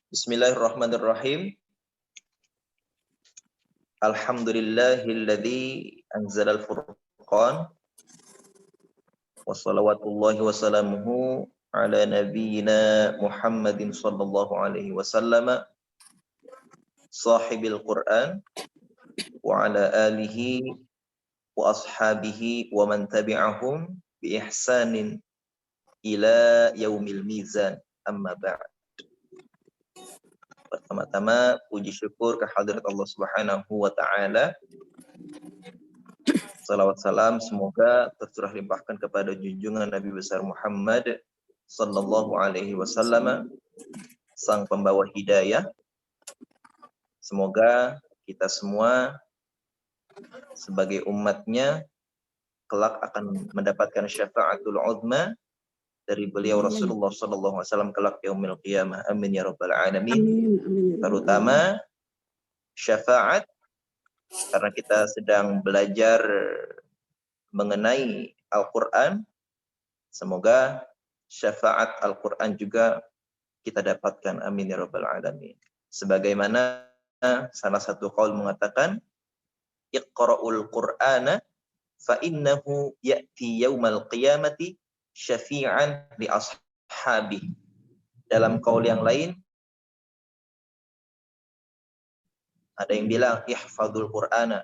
Bismillahirrahmanirrahim. Alhamdulillahilladzi anzalal furqan wa salawatullahi wa salamuhu ala nabiyyina Muhammadin sallallahu alaihi wasallam sahibil Qur'an wa ala alihi wa ashabihi wa man tabi'ahum bi ihsanin ila yaumil mizan, amma ba'd. Pertama-tama puji syukur kehadirat Allah Subhanahu wa taala. Salawat salam semoga tercurah limpahkan kepada junjungan Nabi besar Muhammad sallallahu alaihi wasallam, sang pembawa hidayah. Semoga kita semua sebagai umatnya kelak akan mendapatkan syafaatul uzma dari beliau Rasulullah sallallahu alaihi wasallam kelak yaumil qiyamah. Amin ya rabbal alamin. Terutama syafaat, karena kita sedang belajar mengenai Al-Quran. Semoga syafaat Al-Quran juga kita dapatkan. Amin ya rabbal alamin. Sebagaimana salah satu qaul mengatakan, Iqra'ul Qur'ana fa innahu ya'ti yaumal qiyamati syafi'an li ashabihi. Dalam qaul yang lain ada yang bilang ihfadzul Qur'ana,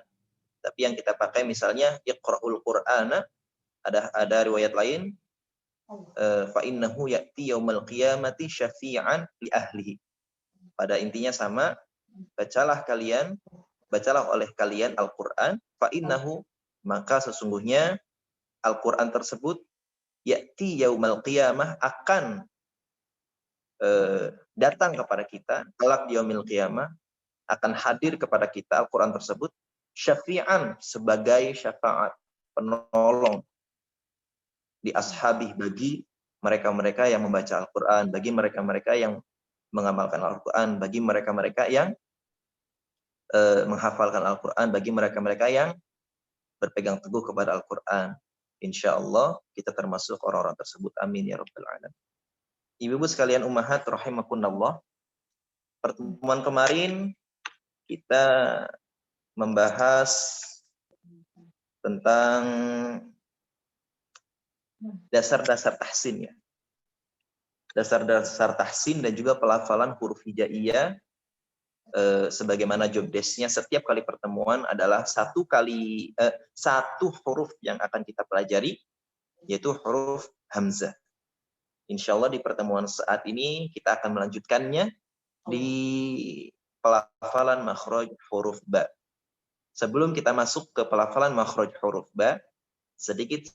tapi yang kita pakai misalnya Iqra'ul Qur'ana. Ada riwayat lain fa innahu ya'ti yaumal qiyamati syafi'an li ahlihi. Pada intinya sama, bacalah oleh kalian Al-Qur'an, fa innahu, maka sesungguhnya Al-Qur'an tersebut ya'ti yaumal qiyamah, akan datang kepada kita kelak di yaumil qiyamah, akan hadir kepada kita Al-Qur'an tersebut syafi'an, sebagai syafaat, penolong, di ashabih, bagi mereka-mereka yang membaca Al-Quran, bagi mereka-mereka yang mengamalkan Al-Quran, bagi mereka-mereka yang menghafalkan Al-Quran, bagi mereka-mereka yang berpegang teguh kepada Al-Quran. Insya Allah kita termasuk orang-orang tersebut. Amin ya rabbal alamin. Ibu-ibu sekalian ummahat rahimakumullah, pertemuan kemarin kita membahas tentang dasar-dasar tahsin, ya. Dasar-dasar tahsin dan juga pelafalan huruf hijaiyah. Sebagaimana job desk-nya setiap kali pertemuan adalah satu huruf yang akan kita pelajari, yaitu huruf hamzah. Insya Allah di pertemuan saat ini kita akan melanjutkannya di pelafalan makhraj huruf ba. Sebelum kita masuk ke pelafalan makhraj huruf ba, sedikit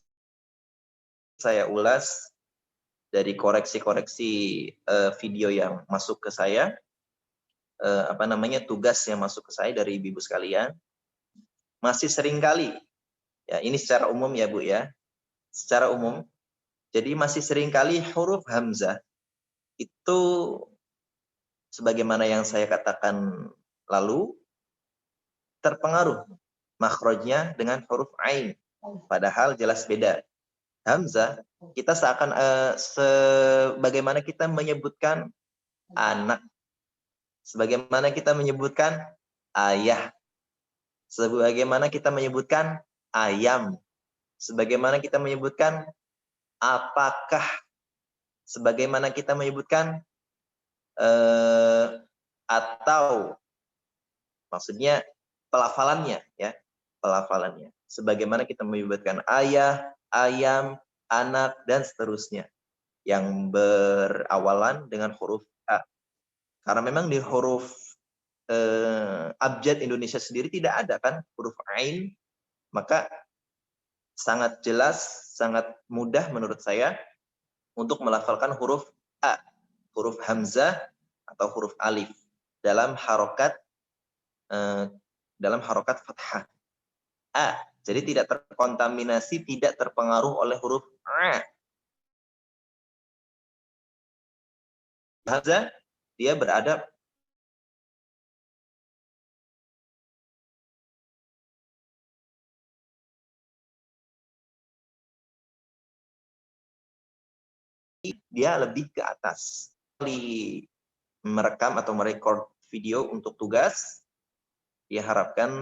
saya ulas dari koreksi-koreksi video yang masuk ke saya, tugas yang masuk ke saya dari ibu sekalian. Masih sering kali, ya ini secara umum ya Bu ya, secara umum, jadi masih sering kali huruf hamzah itu, sebagaimana yang saya katakan lalu, terpengaruh makhrajnya dengan huruf ain, padahal jelas beda. Hamzah kita seakan sebagaimana kita menyebutkan anak, sebagaimana kita menyebutkan ayah, sebagaimana kita menyebutkan ayam, sebagaimana kita menyebutkan apakah, sebagaimana kita menyebutkan atau, maksudnya pelafalannya, ya, pelafalannya. Sebagaimana kita menyebutkan ayah, ayam, anak, dan seterusnya yang berawalan dengan huruf A. Karena memang di huruf abjad Indonesia sendiri tidak ada kan huruf ain, maka sangat jelas, sangat mudah menurut saya untuk melafalkan huruf A, huruf hamzah atau huruf alif dalam harokat fathah A. Jadi tidak terkontaminasi, tidak terpengaruh oleh huruf A. Hamzah dia berada dia lebih ke atas. merekam atau merekord video untuk tugas,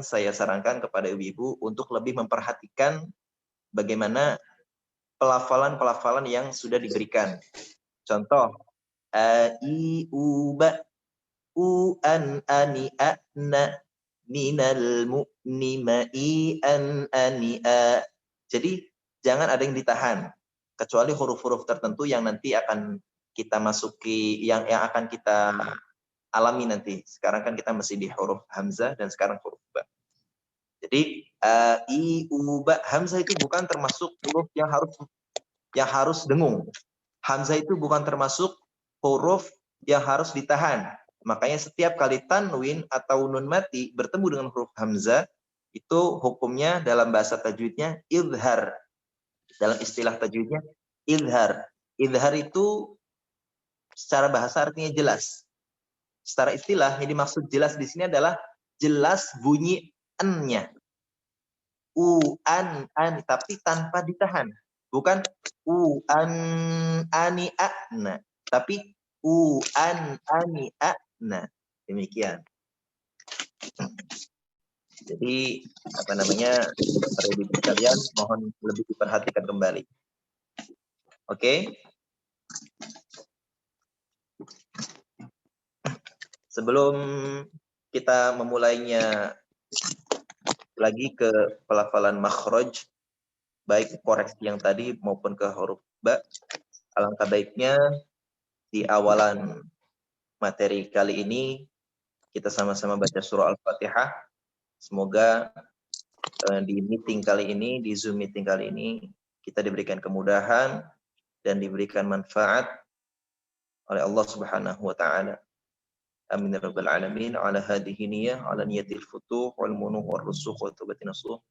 saya sarankan kepada ibu-ibu untuk lebih memperhatikan bagaimana pelafalan-pelafalan yang sudah diberikan. Contoh, a, i, u, ba, u, an, ani, a, na, minal mu'ni, ma, i, an, ani, a. Jadi, jangan ada yang ditahan. Kecuali huruf-huruf tertentu yang nanti akan kita masuki, yang akan kita alami nanti. Sekarang kan kita masih di huruf hamzah dan sekarang huruf ba. Jadi, a, i, u, ba, hamzah itu bukan termasuk huruf yang harus dengung. Hamzah itu bukan termasuk huruf yang harus ditahan. Makanya setiap kali tanwin atau nun mati bertemu dengan huruf hamzah, itu hukumnya dalam bahasa tajwidnya idhar. Dalam istilah tajwidnya idhar. Idhar itu secara bahasa artinya jelas. Secara istilah yang dimaksud jelas di sini adalah jelas bunyi n-nya. U, an, tapi tanpa ditahan. Bukan u, an, ani, a, na. Tapi u, an, ani, a, na. Demikian. Jadi, para ibu sekalian, mohon lebih diperhatikan kembali. Oke? Sebelum kita memulainya lagi ke pelafalan makhraj, baik koreksi yang tadi maupun ke huruf ba, alangkah baiknya di awalan materi kali ini kita sama-sama baca surah Al-Fatihah. Semoga di meeting kali ini, di Zoom meeting kali ini, kita diberikan kemudahan dan diberikan manfaat oleh Allah Subhanahu wa taala. Amin ya rabbal alamin. Ala hadhihi niyyah, ala niyatil futuh wal munuh wal rusukh wa taubatin nasuh.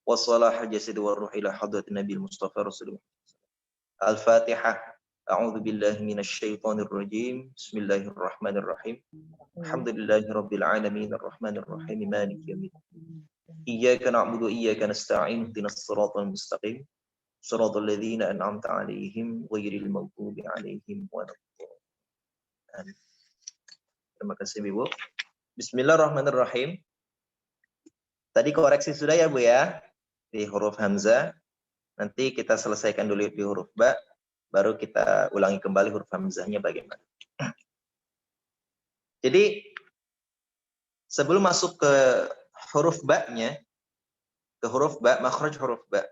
Wa salah jasad wa ruh ila hadratin nabil mustafa rasulullah. Al-Fatihah. A'udzu billahi minasy syaithanir rajim. Bismillahirrahmanirrahim. Alhamdulillahi rabbil alamin arrahmanir rahim maliki yaumiddin. Iyyaka na'budu wa iyyaka nasta'in ihdinas siratal mustaqim. Shiratal ladzina an'amta 'alaihim ghairil maghdubi 'alaihim waladdallin. Terima kasih Ibu. Bismillahirrahmanirrahim. Tadi koreksi sudah ya Bu ya, di huruf hamzah. Nanti kita selesaikan dulu di huruf ba, baru kita ulangi kembali huruf hamzahnya bagaimana. Jadi sebelum masuk ke huruf ba-nya, ke huruf ba, makhraj huruf ba,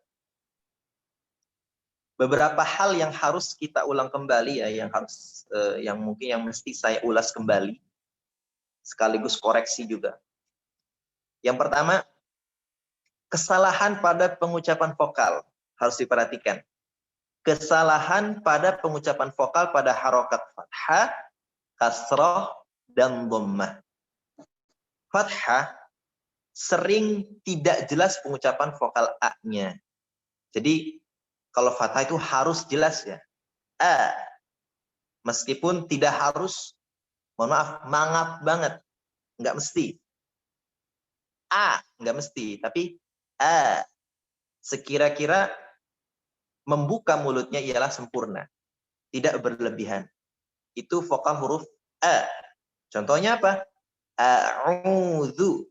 beberapa hal yang harus kita ulang kembali ya, yang mungkin yang mesti saya ulas kembali, sekaligus koreksi juga. Yang pertama, kesalahan pada pengucapan vokal harus diperhatikan. Kesalahan pada pengucapan vokal pada harokat fathah, kasrah, dan dhammah. Fathah sering tidak jelas pengucapan vokal a-nya. Jadi kalau fathah itu harus jelas ya. A. Meskipun tidak harus, mohon maaf, mangap banget. Enggak mesti. A, enggak mesti. Tapi A. Sekira-kira membuka mulutnya ialah sempurna. Tidak berlebihan. Itu vokal huruf A. Contohnya apa? A'udzu.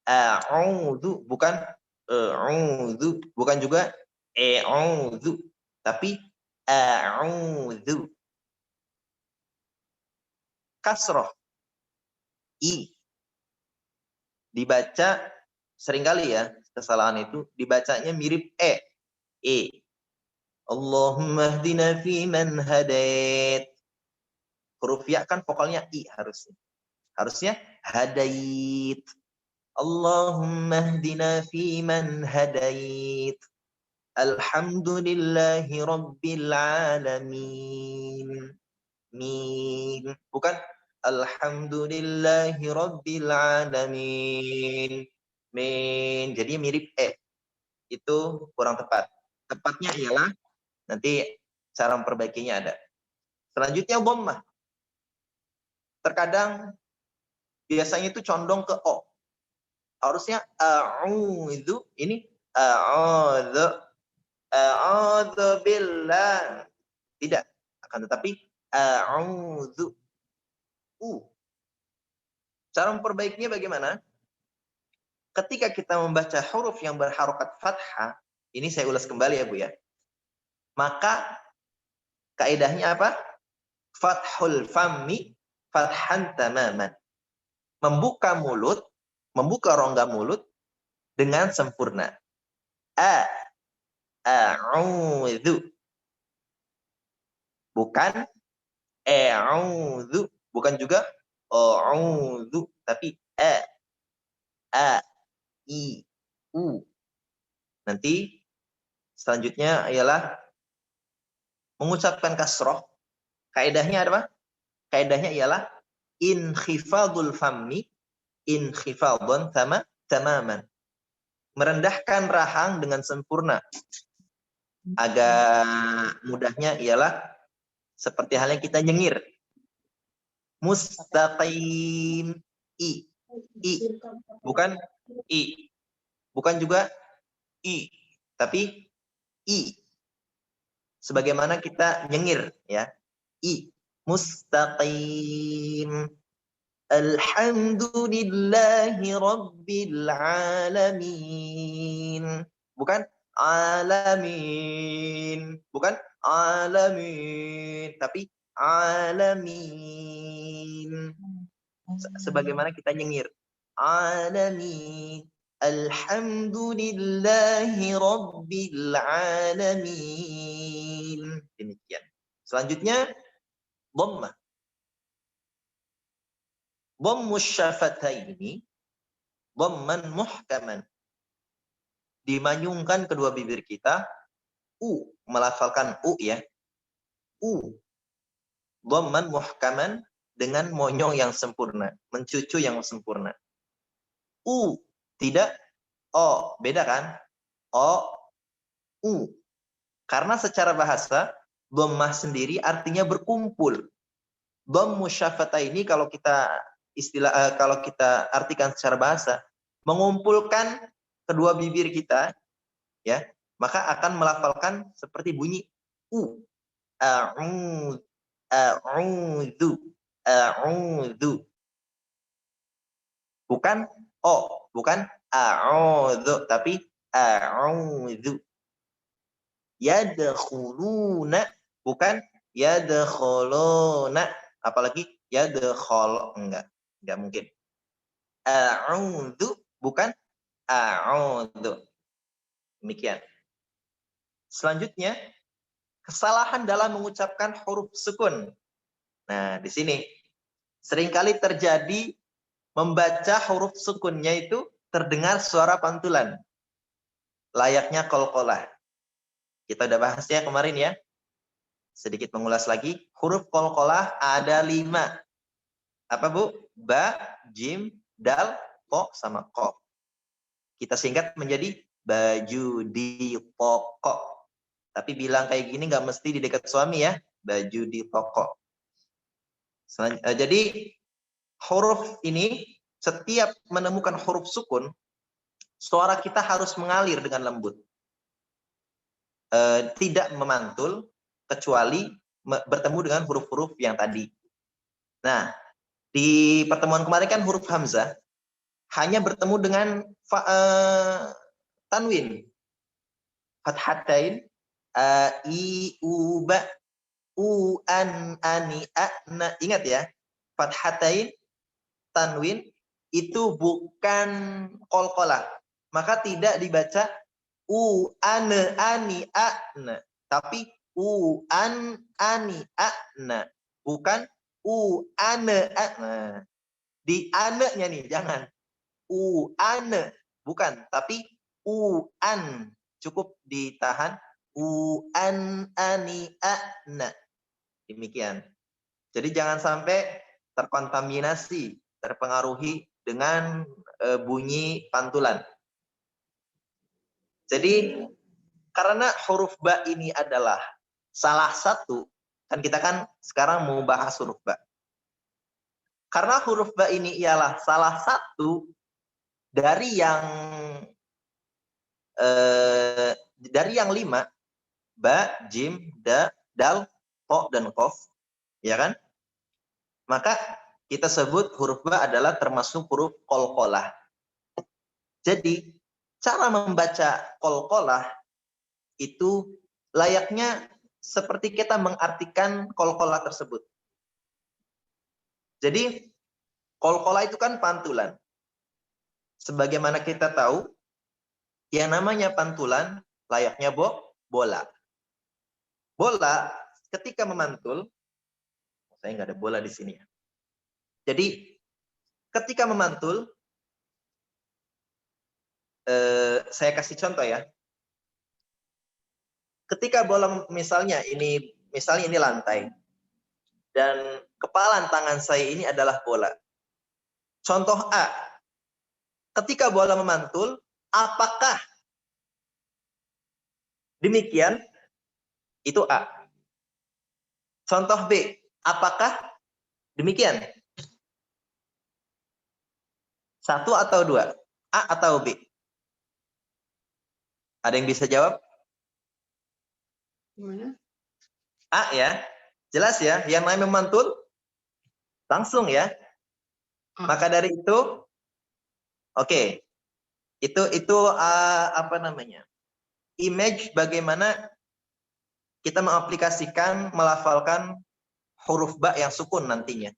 A'udzu. Bukan a'udzu. Bukan juga e'udzu. Tapi a'udzu. Kasroh. I. Dibaca seringkali ya, kesalahan itu dibacanya mirip E. E. Allahumma hdina fi man hadait. Huruf ya kan vokalnya I harusnya. Harusnya hadait. Allahumma hdina fi man hadait. Alhamdulillahi rabbil alamin. Min. Bukan Alhamdulillahi rabbil alamin. Min. Jadi mirip E. Itu kurang tepat. Tepatnya ialah, nanti cara memperbaikinya ada. Selanjutnya dhammah. Terkadang biasanya itu condong ke O. Harusnya a'udzu, ini a'udzu billah. Tidak, akan tetapi a'udzu. U. Cara memperbaikinya bagaimana? Ketika kita membaca huruf yang berharokat fathah, ini saya ulas kembali ya Bu ya. Maka kaidahnya apa? Fathul fammi fathan tamaman. Membuka mulut, membuka rongga mulut dengan sempurna. A'udzu. Bukan a'udzu, bukan juga a'udzu, tapi a i u. Nanti selanjutnya ialah mengucapkan kasroh. Kaidahnya apa? Kaidahnya ialah inkhifadul fammi inkhifadun tamaman. Merendahkan rahang dengan sempurna. Agak mudahnya ialah seperti halnya kita nyengir. Mustaqim. I. Bukan I. Bukan juga I. Tapi I. Sebagaimana kita nyengir. Ya. I. Mustaqim. Alhamdulillahi Rabbil Alamin. Bukan alamin. Bukan alamin. Tapi alamin. Sebagaimana kita nyengir. Alamin. Alhamdulillahi Rabbil Alamin. Demikian. Selanjutnya, dhammah. Dhammus syafataini dhamman muhkaman. Dimanyungkan kedua bibir kita, melafalkan ya. Dhamman muhkaman dengan monyong yang sempurna, mencucu yang sempurna. Tidak o, beda kan? U. Karena secara bahasa dhammah sendiri artinya berkumpul. Dhammus syafataini kalau kita kalau kita artikan secara bahasa, mengumpulkan kedua bibir kita, ya, maka akan melafalkan seperti bunyi u. A'udzu. Bukan o, bukan a'udzu, tapi a'udzu. Yadkhuluna, bukan yadkhuluna, apalagi yadkhul, enggak mungkin. A'udzu, bukan a'udzu. Demikian. Selanjutnya, kesalahan dalam mengucapkan huruf sukun. Nah, di sini seringkali terjadi membaca huruf sukunnya itu terdengar suara pantulan. Layaknya qalqalah. Kita udah bahasnya kemarin ya. Sedikit mengulas lagi. Huruf qalqalah ada 5. Apa Bu? Ba, jim, dal, ko, sama ko. Kita singkat menjadi baju di toko. Tapi bilang kayak gini nggak mesti di dekat suami ya. Baju di toko. Jadi huruf ini setiap menemukan huruf sukun, suara kita harus mengalir dengan lembut. Tidak memantul kecuali bertemu dengan huruf-huruf yang tadi. Nah, di pertemuan kemarin kan huruf hamzah hanya bertemu dengan tanwin. Fathatain, i, u, ba, u, an, ani, a, na. Ingat ya, fathatain, tanwin, itu bukan qalqalah. Maka tidak dibaca u, ane, ani, a, na. Tapi u, an, ani, a, na. Bukan u, ane, a, na. Di ane-nya nih, jangan. U, ane. Bukan, tapi u, an. Cukup ditahan. U, an, ani, a, na. Demikian. Jadi jangan sampai terkontaminasi, terpengaruhi dengan bunyi pantulan. Jadi karena huruf ba ini adalah salah satu, kan kita kan sekarang mau bahas huruf ba. Karena huruf ba ini ialah salah satu dari yang 5, ba, jim, da, dal, ko, dan kof, ya kan? Maka kita sebut huruf ba adalah termasuk huruf qalqalah. Jadi cara membaca qalqalah itu layaknya seperti kita mengartikan qalqalah tersebut. Jadi qalqalah itu kan pantulan. Sebagaimana kita tahu, yang namanya pantulan layaknya bola. Bola ketika memantul, saya nggak ada bola di sini. Jadi ketika memantul, saya kasih contoh ya. Ketika bola misalnya ini lantai dan kepalan tangan saya ini adalah bola. Contoh A, ketika bola memantul, apakah demikian? Itu A. Contoh B, apakah demikian? 1 atau 2? A atau B? Ada yang bisa jawab? Gimana? A ya. Jelas ya, yang namanya memantul langsung ya. Maka dari itu, oke. Itu apa namanya? Image bagaimana kita mengaplikasikan, melafalkan huruf ba yang sukun nantinya.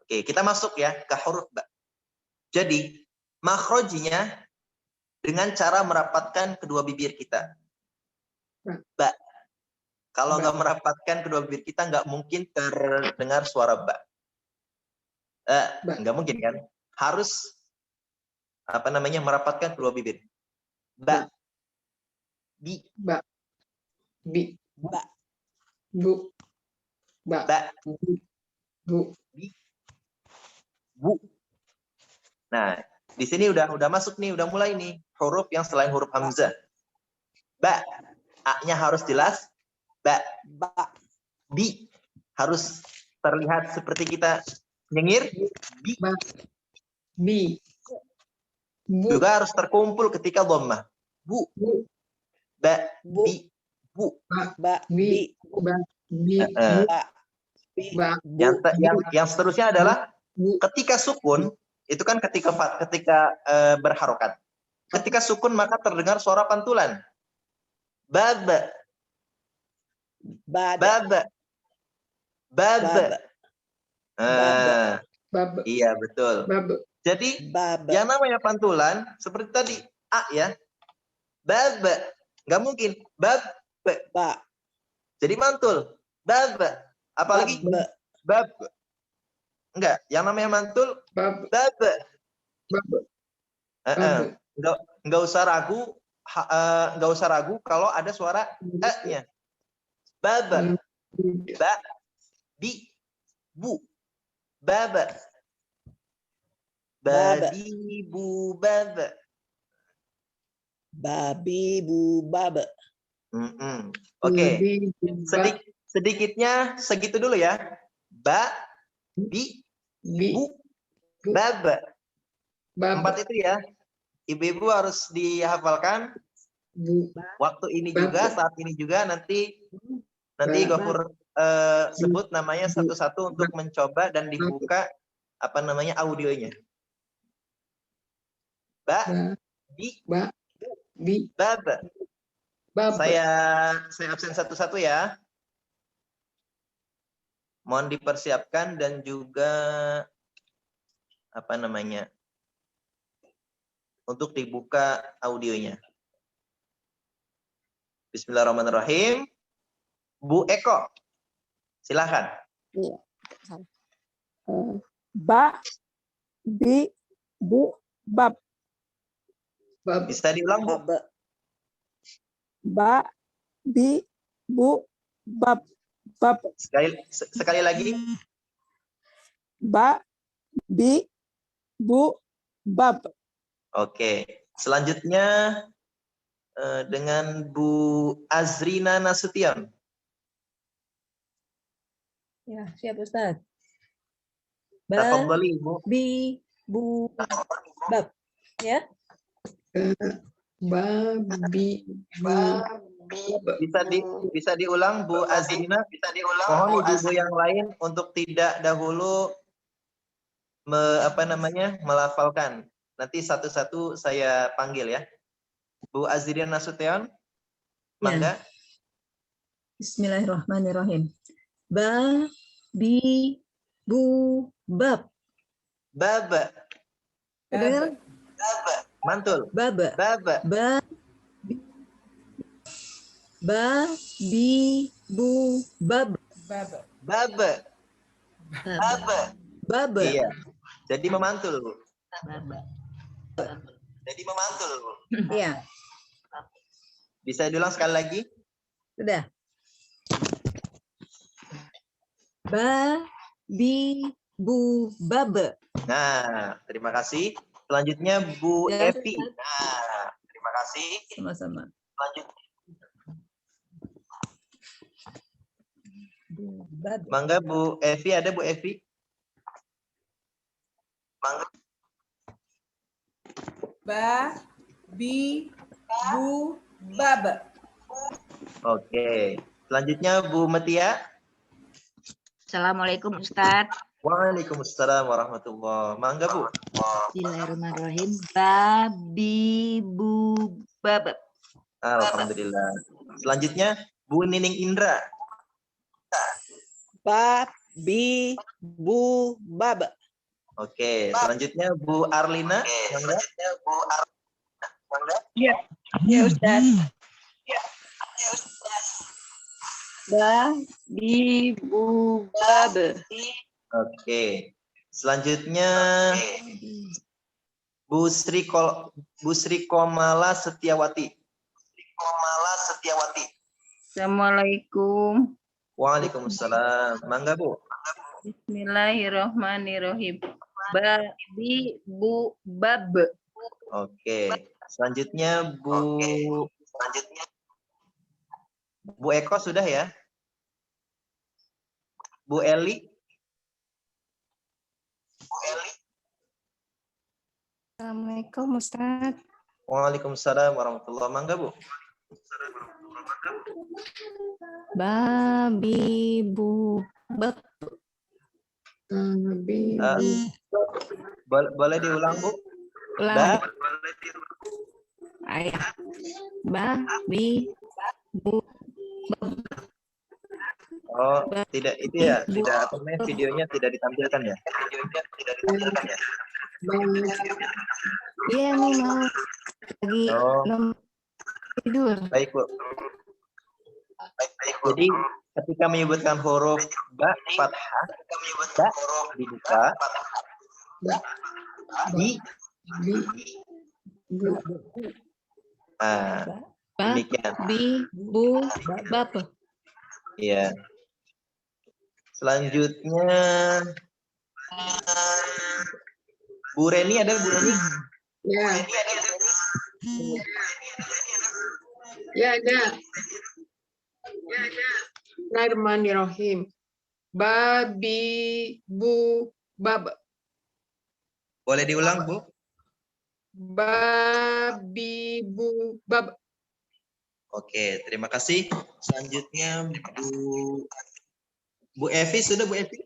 Oke, kita masuk ya ke huruf ba. Jadi, makhrajnya dengan cara merapatkan kedua bibir kita. Ba. Kalau nggak merapatkan kedua bibir kita, nggak mungkin terdengar suara ba. Nggak mungkin kan? Harus apa namanya merapatkan kedua bibir. Ba. Bi. Ba. Bi. Ba. Bu. Ba. Ba. Bu. Bi. Bu. Nah, di sini udah masuk nih, udah mulai nih huruf yang selain huruf hamzah. Ba. A-nya harus jelas. Ba. Ba. Bi. Harus terlihat seperti kita nyengir. Bi. Ba. Bi. Bu. Juga harus terkumpul ketika dhammah. Bu. Bu. Ba. Bu. Bi. Bu. Ba. Bi. Ba. Bi. Ba. Bi. Ba. Yang seterusnya adalah Bu. ketika sukun, itu kan ketika berharokat. Ketika sukun maka terdengar suara pantulan. Baba. Baba. Baba. Baba. Baba. Iya, betul. Baba. Jadi, Baba. yang namanya pantulan, seperti tadi, A ya. Baba. Nggak mungkin. Baba. Ba. Jadi mantul. Baba. Apalagi? Baba. Baba. Enggak. Yang namanya mantul, Baba. baba. Baba. Nggak usah ragu. Nggak usah ragu kalau ada suara E-nya. Baba. Ba. Bi. Bu. Baba. Babi bu baba. Babi bu baba. Oke. Sedikitnya segitu dulu ya. Ba. Bi. Bi. Bu. Baba. Baba. 4 itu ya. Ibu-ibu harus dihafalkan. Bu. Waktu ini juga, saat ini juga, nanti Gofur sebut namanya satu-satu untuk mencoba dan dibuka apa namanya audionya. Ba. Bi. Ba. Bi. Baba. Baba. Saya absen satu-satu ya. Mohon dipersiapkan dan juga apa namanya untuk dibuka audionya. Bismillahirrahmanirrahim. Bu Eko, silakan. Iya. Ba. Bi. Bu. Bab. Baba. Bisa diulang, Bu? Baba. Ba, bi, bu, bab, bab. Sekali lagi. Ba, bi, bu, bab. Oke. Selanjutnya dengan Bu Azrina Nasution. Ya, siap Ustaz. Ba, Tafadhali, Bu. bi, bu, bab. Ya. Babi. Bisa diulang Bu Azrina. Mohon ibu yang lain untuk tidak dahulu melafalkan. Nanti satu-satu saya panggil ya. Bu Azrian Nasution, mangga. Bismillahirrahmanirrahim. Ba, bi, bu, bab. Baba. Dengar? Mantul. Baba. Baba. Ba, bi, bu, bab. Baba. Baba. Baba. Baba. Iya. Jadi memantul, Bu. Baba. Jadi memantul, Bu. Iya, Bisa diulang sekali lagi? sudah. Ba, bi, bu, bab. Nah, terima kasih. Selanjutnya Bu Ya, Evi. Nah, terima kasih. Sama-sama. Selanjutnya, Bu, bab. mangga Bu Evi, ada Bu Evi? Mangga. Ba, bi, bu, baba. Oke. Selanjutnya Bu Metia. Assalamualaikum Ustadz. Waalaikumsalam warahmatullahi. Mangga Bu. Bismillahirrahmanirrahim. Babi bu babab. Alhamdulillah. Selanjutnya Bu Nining Indra. Bab, bi, bu, bab. Oke. Selanjutnya Bu Arlina. Mangga. Ya Ustaz. Babi, bu, bab. Oke. Selanjutnya Bu Sri Komala Setiawati. Assalamualaikum. Waalaikumsalam. Mangga Bu. Bismillahirrahmanirrahim. Babi bu bab. Oke. Selanjutnya Bu Eko sudah ya? Bu Eli. Assalamualaikum Ustaz. Waalaikumsalam warahmatullahi wabarakatuh. Mangga Bu. Babi bu bab. Bi, Ah, boleh diulang Bu? Ulang. Ayah. Babi bu Oh, tidak itu ya, tidak apa namanya videonya tidak ditampilkan ya? Iya nih mau lagi Oh, tidur. baik Bu. Jadi ketika menyebutkan huruf ba fathah, ba dibuka, bi. bu. Nah, demikian. Babi bu bab. Iya. Selanjutnya Bu Reni, ada Bu Reni? Ya. Ya ada. Bismillahirrahmanirrahim. Babi, bu, bab. Boleh diulang Bu? Babi, bu, bab. Oke, terima kasih. Selanjutnya Bu Evi, sudah Bu Evi?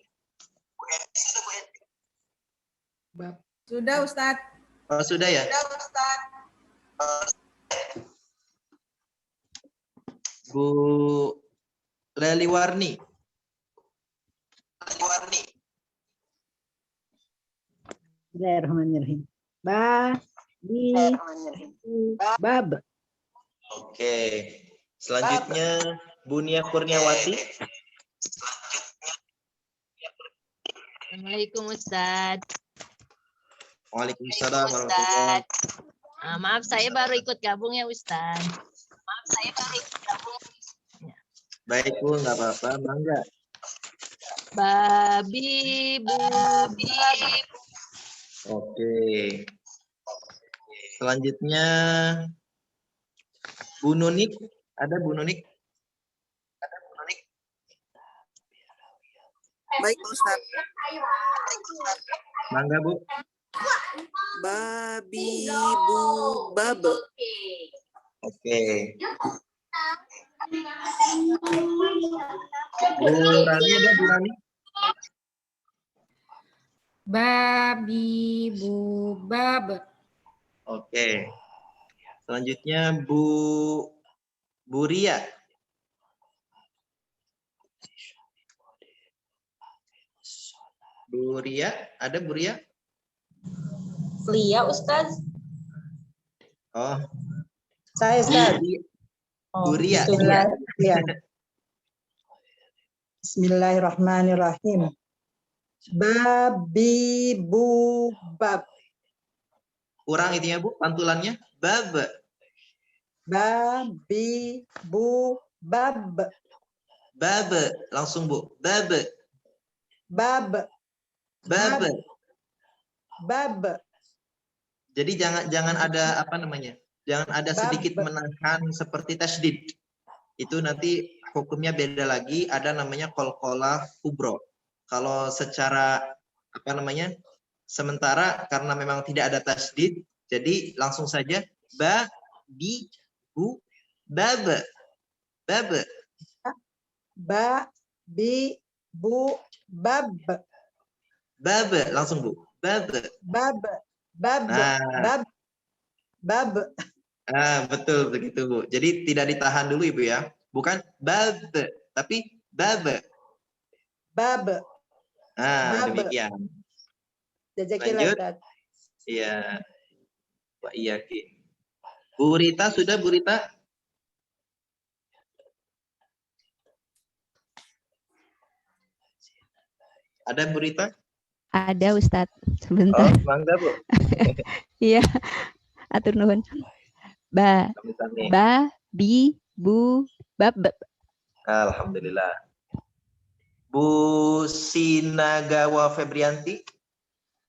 Bab. Sudah Ustadz. Oh, sudah ya? Bu Leliwarni. Bismillahirrahmanirrahim. Babi, bu, bab. Oke. Selanjutnya Bu Nia Kurniawati. Assalamualaikum Ustadz. Waalaikumsalam warahmatullahi wabarakatuh. Maaf saya baru ikut gabung ya Ustadz. Baik Bu, nggak apa-apa, mangga. Babi bu bab. Oke. Selanjutnya Bu Nunik, ada Bu Nunik? Baik Ustaz. Mangga Bu. Babi bu bab. Oke. Bu Rani, ada Bu Rani? Babi, bu, bab. Oke. Selanjutnya Bu Ria. Bu Ria, ada Bu Ria? Lia, Ustaz. Oh, Saya Ustaz. Bu Ria. Bismillahirrahmanirrahim. Babi bu bab. Kurang itunya Bu, pantulannya. Bab. Babi bu bab. Bab. Langsung Bu. Bab. Bab. Bab. Bab. Jadi jangan ada apa namanya? Jangan ada Bab. sedikit menahan seperti tasdid. Itu nanti hukumnya beda lagi, ada namanya qalqalah kubro. Kalau secara apa namanya? Sementara karena memang tidak ada tasdid, jadi langsung saja ba bi bu bab. Bab. Ba bi bu bab. Bab langsung Bu. Bab. Bab. Bab. Nah. Bab. Bab. Betul begitu Bu. Jadi tidak ditahan dulu Ibu ya. Bukan bab, tapi bab. Bab. Bab. Demikian. Jazakillah Lanjut. Ustaz. Iya. Pak Iyaki. Bu Rita sudah Bu Rita? Ada Bu Rita? Ada Ustadz. Sebentar. Mangga Bu. Iya. Atur nuhun. Sami-sami. Bi, bu, bab. Alhamdulillah. Bu Sinagawa Febrianti?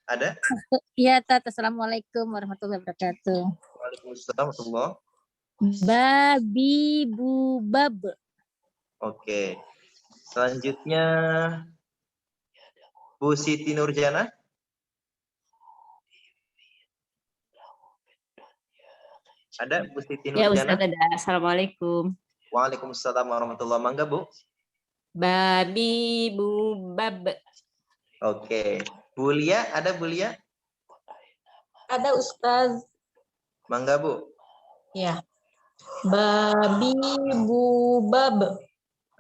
Ada? Iya, Tat. Assalamualaikum warahmatullahi wabarakatuh. Waalaikumsalam warahmatullahi. Babi, bu, bab. Oke. Selanjutnya Bu Siti Nurjana. Ada Bu Siti Ya Nurjana? Ustaz ada. Assalamualaikum. Waalaikumsalam warahmatullahi. Mangga Bu. Babi bu bab. Oke. Bu Lia, ada Bu Lia? Ada Ustaz. Mangga Bu. Ya. Babi, bu, bab.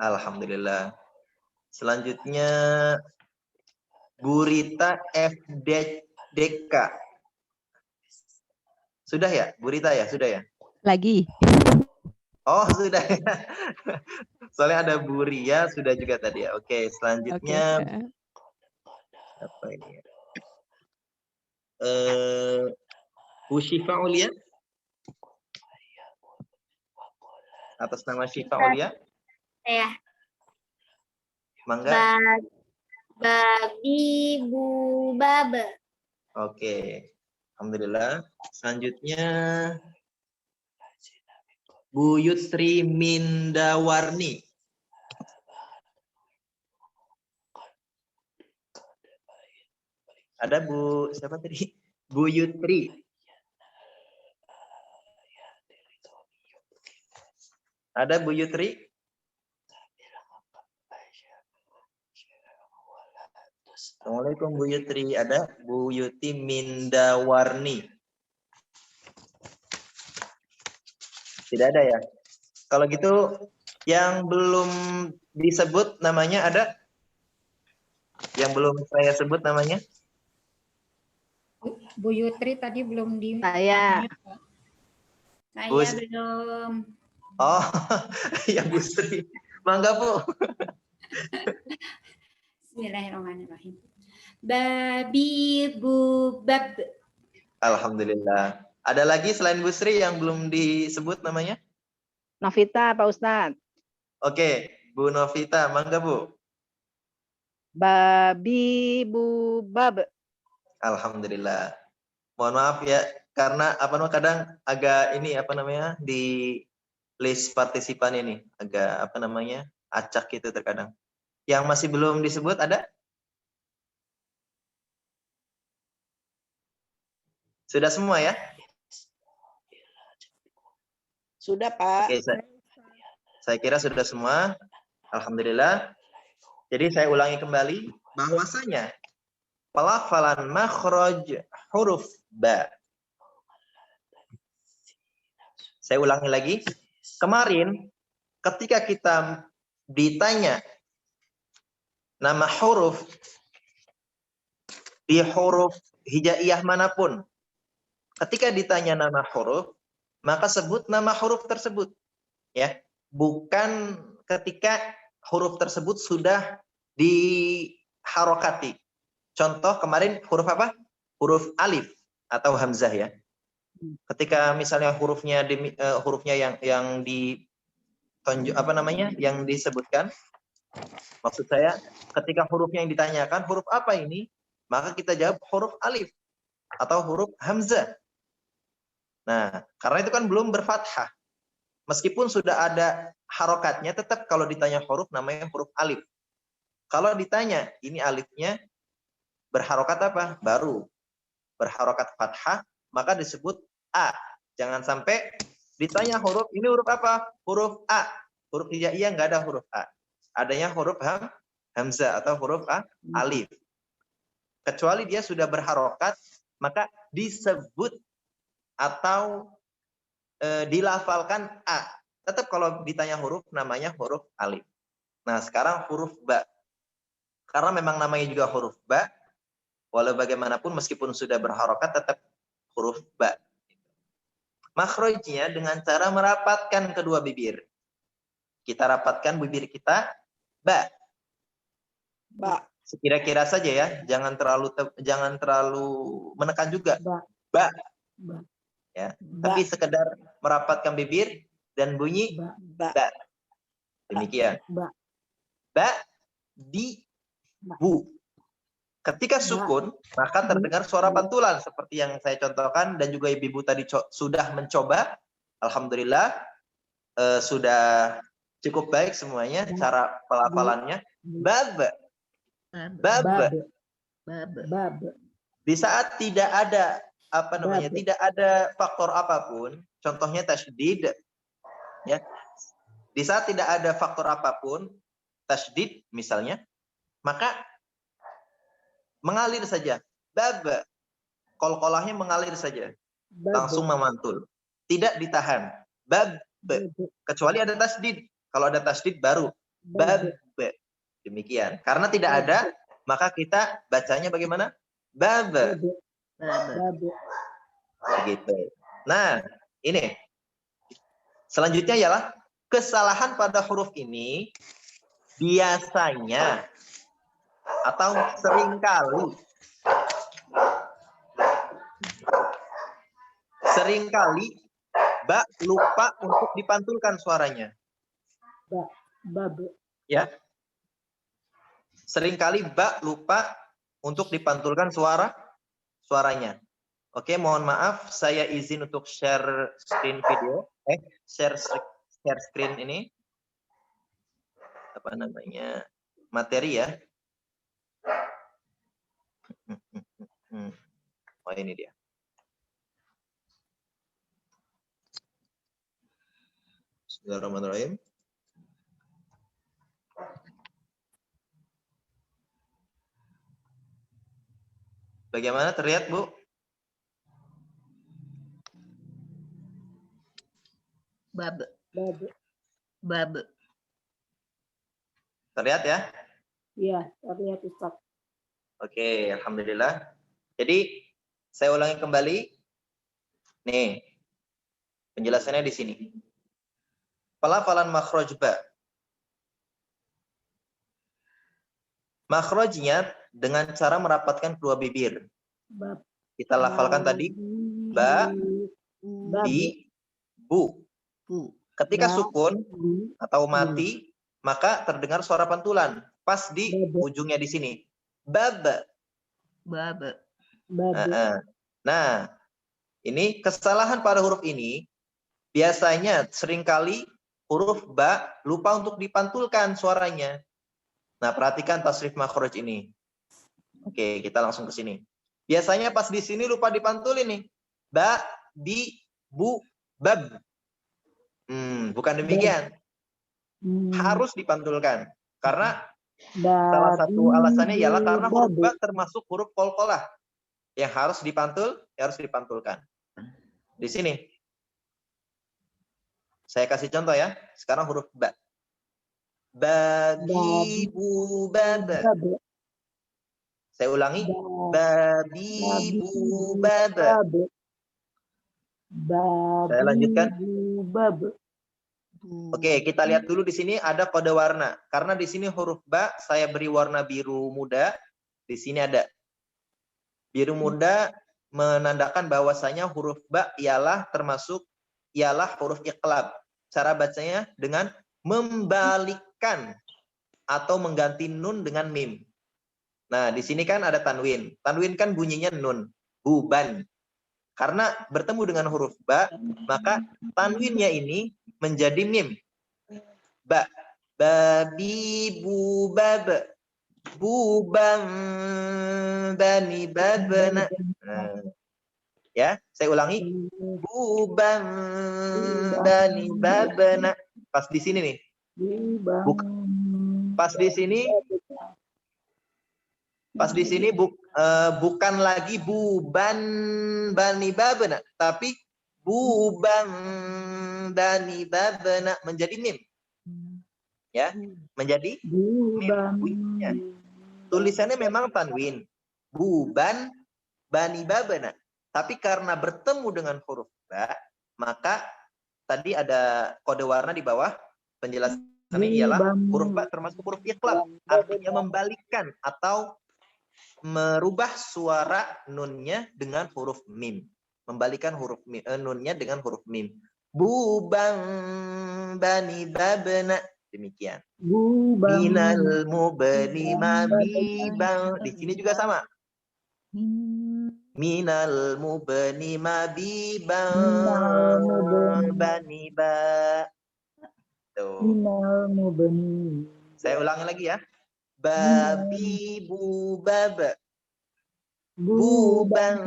Alhamdulillah. Selanjutnya Bu Rita FDK. Sudah ya? Bu Rita ya? Sudah ya? Lagi. Oh, sudah ya. Soalnya ada Bu Ria sudah juga tadi ya. Oke, selanjutnya apa ini ya? Bu Syifa Ulia. Atas nama Syifa Ulia. Ya. Mangga. Babi, bu, bab. Oke. Alhamdulillah. Selanjutnya Bu Yusri Mindawarni. Ada Bu siapa tadi? Bu Yutri. Ada Bu Yutri? Assalamualaikum Bu Yutri. Ada Bu Yuti Mindawarni. Tidak ada ya? Kalau gitu yang belum disebut namanya ada? Yang belum saya sebut namanya? Bu Yutri tadi belum di. Saya. Saya Bu- belum. Oh, ya Bu Sri. Mangga Bu. Bismillahirrahmanirrahim. Babi, bu, bab. Alhamdulillah. Ada lagi selain Bu Sri yang belum disebut namanya? Novita Pak Ustadz. Oke, Bu Novita, mangga Bu. Babi bu bab. Alhamdulillah. Mohon maaf ya, karena apa namanya kadang agak ini apa namanya di list partisipan ini agak apa namanya acak gitu terkadang. Yang masih belum disebut ada? Sudah semua ya? Sudah Pak. Oke, saya kira sudah semua. Alhamdulillah. Jadi saya ulangi kembali bahwasanya pelafalan makhraj huruf ba. Saya ulangi lagi. Kemarin ketika kita ditanya nama huruf di huruf hijaiyah manapun, ketika ditanya nama huruf, maka sebut nama huruf tersebut, ya, bukan ketika huruf tersebut sudah diharokati. Contoh kemarin huruf apa? Huruf alif atau hamzah, ya. Ketika misalnya hurufnya yang ditonjok yang disebutkan, maksud saya ketika hurufnya yang ditanyakan huruf apa ini, maka kita jawab huruf alif atau huruf hamzah. Nah, karena itu kan belum berfathah. Meskipun sudah ada harokatnya, tetap kalau ditanya huruf namanya huruf alif. Kalau ditanya ini alifnya berharokat apa? Baru berharokat fathah, maka disebut A. Jangan sampai ditanya huruf, ini huruf apa? Huruf A. Huruf hijaiyah nggak ada huruf A. Adanya huruf hamzah atau huruf alif. Kecuali dia sudah berharokat, maka disebut atau dilafalkan A. Tetap kalau ditanya huruf, namanya huruf alif. Nah, sekarang huruf ba. Karena memang namanya juga huruf ba, walau bagaimanapun meskipun sudah berharokat, tetap huruf ba. Makhrajnya dengan cara merapatkan kedua bibir. Kita rapatkan bibir kita, ba. Ba. Sekira-kira saja ya, jangan terlalu menekan juga. Ba. Ya, Ba. tapi sekedar merapatkan bibir dan bunyi Ba. ba. Demikian. Ba. Ba, di, bu. Ketika sukun, maka terdengar suara pantulan seperti yang saya contohkan dan juga ibu tadi sudah mencoba. Alhamdulillah sudah cukup baik semuanya cara pelafalannya. Bab, bab. Bab. Di saat tidak ada tidak ada faktor apapun, contohnya tasydid, ya. Di saat tidak ada faktor apapun, tasydid misalnya, maka mengalir saja. Bab. Qalqalahnya mengalir saja. Langsung memantul. Tidak ditahan. Bab. Kecuali ada tasydid. Kalau ada tasydid baru. Bab. Demikian. Karena tidak ada, maka kita bacanya bagaimana? Bab. Begitu. Nah, ini. Selanjutnya ialah kesalahan pada huruf ini biasanya atau seringkali ba lupa untuk dipantulkan suaranya. Ya. Seringkali ba lupa untuk dipantulkan suaranya. Oke, mohon maaf saya izin untuk share screen video. Share screen ini. Materi ya. Oh, ini dia. Bismillahirrahmanirrahim. Bagaimana terlihat, Bu? Bab. Bab. Terlihat ya? Iya, terlihat Ustaz. Oke, alhamdulillah. Jadi saya ulangi kembali. Nih, penjelasannya di sini. Pelafalan makhraj ba. Makhrajnya dengan cara merapatkan kedua bibir. Bab. Kita lafalkan tadi ba, bi, bu. Ketika sukun atau mati, maka terdengar suara pantulan pas di ujungnya di sini. Bab. Bab. Nah, ini kesalahan pada huruf ini biasanya seringkali huruf ba lupa untuk dipantulkan suaranya. Nah, perhatikan tasrif makhraj ini. Oke, kita langsung ke sini. Biasanya pas di sini lupa dipantul ini. Ba, bi, bu, bab. Bukan demikian. Harus dipantulkan. Karena Salah satu alasannya ialah karena huruf Babi. ba termasuk huruf qalqalah yang harus dipantulkan. Di sini saya kasih contoh ya. Sekarang huruf ba. Babi bu bab. Babi. Saya ulangi. Babi bu bab. Babi. Babi. Saya lanjutkan. Babi. Oke, kita lihat dulu di sini ada kode warna. Karena di sini huruf ba saya beri warna biru muda. Di sini ada biru muda menandakan bahwasanya huruf ba ialah huruf iqlab. Cara bacanya dengan membalikkan atau mengganti nun dengan mim. Nah, di sini kan ada tanwin. Tanwin kan bunyinya nun, buban. Karena bertemu dengan huruf ba, maka tanwinnya ini menjadi mim. Ba. Babi bubab. Bubang bani babna. Nah, ya, saya ulangi. Bubang bani babna. Pas di sini nih. Pas di sini bukan lagi buban bani babna, tapi bubang bani babna menjadi mim. Ya, menjadi mim bunyinya. Tulisannya memang tanwin. Buban bani babna. Tapi karena bertemu dengan huruf ba, maka tadi ada kode warna di bawah. Penjelasannya ialah huruf ba termasuk huruf iqlab. Artinya membalikkan atau merubah suara nunnya dengan huruf mim. Membalikan huruf nunnya dengan huruf mim. Bubang bani babna. Demikian. Minal mubni mabibang. Di sini juga sama. Minal mubni mabibang bani ba. Tuh. Minal mubni. Saya ulangi lagi ya. Babi bubab. Bubang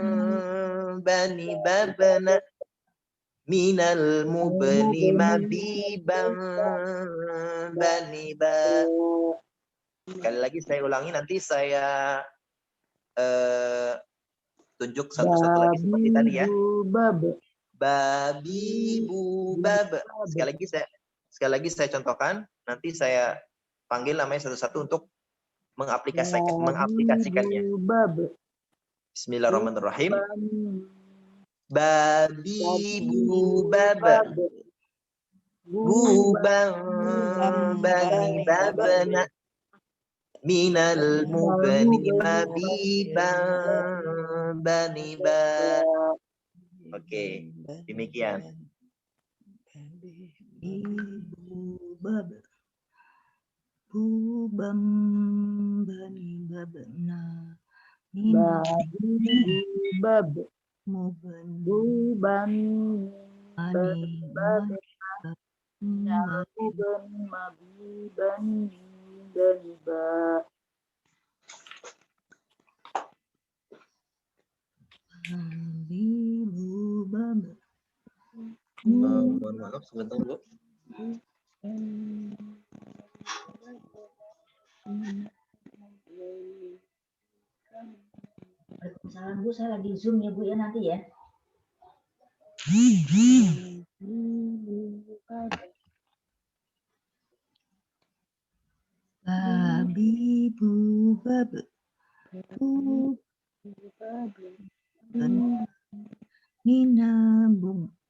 bani babna. Minal mubni mabibang bani ba. Sekali lagi saya ulangi, nanti saya tunjuk satu-satu lagi seperti tadi ya. Babi bubab. Sekali lagi saya contohkan, nanti saya panggil namanya satu-satu untuk mengaplikasikannya. Bismillahirrahmanirrahim. Babi bubab. Bubang bani babna. Minal mubni mabibang bani ba. Oke, demikian. Bubab. Bubam bani babna. Babi bubab. Muban Buban. bani Babi. Buban mabiban. Bani ba. Babi bubab. Mohon maaf sebentar Bu. Waalaikumsalam Bu, saya lagi Zoom ya Bu ya nanti ya. Babi bubab. Nina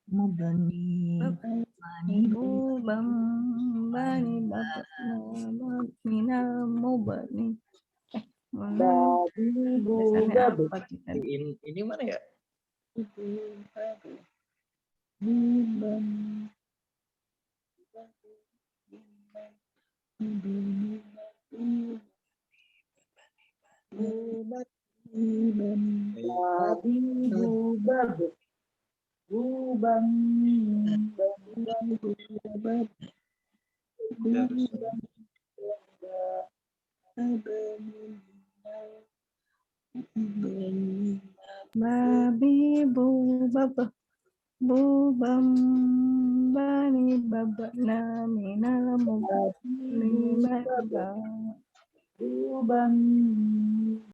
mubani bani Bubang bani babna. Minal mubni. Babi bubab. Ini mana ya? Babi bubab. Bubang bani bubab. Babi bubab. Bubam bani babna. Minal mubni mabibang. Bubang